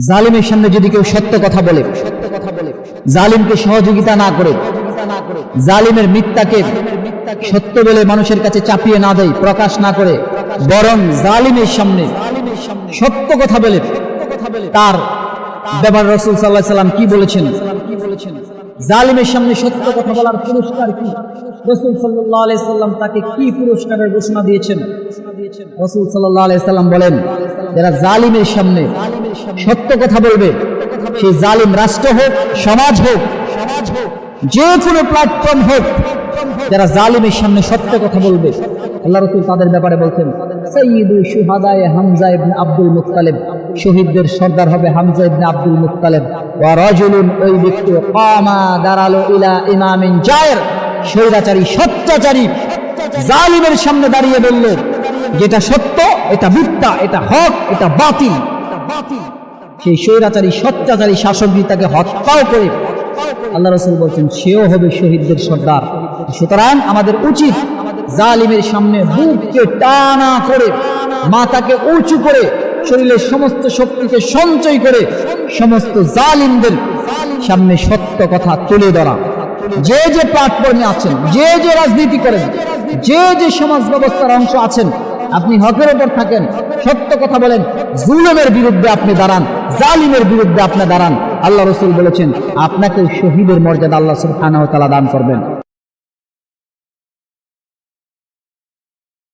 জালিমের সামনে যদি কেউ সত্য কথা বলে, জালিমকে সহযোগিতা না করে, জালিমের মিথ্যাকে সত্য বলে মানুষের কাছে চাপিয়ে না দেয়, প্রকাশ না করে, বরং জালিমের সামনে সত্য কথা বলে, তার ব্যাপারে রাসূল সাল্লাল্লাহু আলাইহি সাল্লাম কি বলেছেন? জালিমের সামনে সত্য কথা বলার পুরস্কার কি? রাসূল সাল্লাল্লাহু আলাইহি সাল্লাম তাকে কি পুরস্কারের ঘোষণা দিয়েছেন? রাসূল সাল্লাল্লাহু আলাইহি সাল্লাম বলেন, যারা জালিমের সামনে সত্য কথা বলবে, সেই জালিম রাষ্ট্র হোক, সমাজ হোক, যে কোনো প্ল্যাটফর্ম হোক, যারা জালিমের সামনে সত্য কথা বলবে, আল্লাহ রাসূল তাদের ব্যাপারে বলছেন, সাইয়্যিদু শুহাদায়ে হামজা ইবনে আব্দুল মুত্তালিব, শহীদদের সর্দার হবে হামজা ইবনে আব্দুল মুত্তালিব। ওয়া রাজুলুন, ওই ব্যক্তি কামা দাঁড়ালো ইলা ইমামিন জায়ের, স্বৈরাচারী সত্যাচারী জালিমের সামনে দাঁড়িয়ে বলল, যেটা সত্য, এটা মিথ্যা, এটা হক, এটা বাতিল। সেই স্বৈরাচারী সত্যাচারী শাসকই তাকে হত্যাও করে, আল্লাহ রাসূল বলছেন, সেও হবে শহীদদের সর্দার। সুতরাং আমাদের উচিত জালিমের সামনে বুককে টানা করে, মাথাকে উঁচু করে, শরীরের সমস্ত শক্তিকে সঞ্চয় করে সমস্ত জালিমদের সামনে সত্য কথা তুলে ধরা। যে যে প্ল্যাটফর্মে আছেন, যে যে রাজনীতি করেন, যে যে সমাজ ব্যবস্থার অংশ আছেন, আপনি হকের ওপর থাকেন, সত্য কথা বলেন, জুলুমের বিরুদ্ধে আপনি দাঁড়ান, জালিমের বিরুদ্ধে আপনি দাঁড়ান। আল্লাহ রাসূল বলেছেন, আপনাকে শহীদের মর্যাদা আল্লাহ সুবহানাহু ওয়া তাআলা দান করবেন।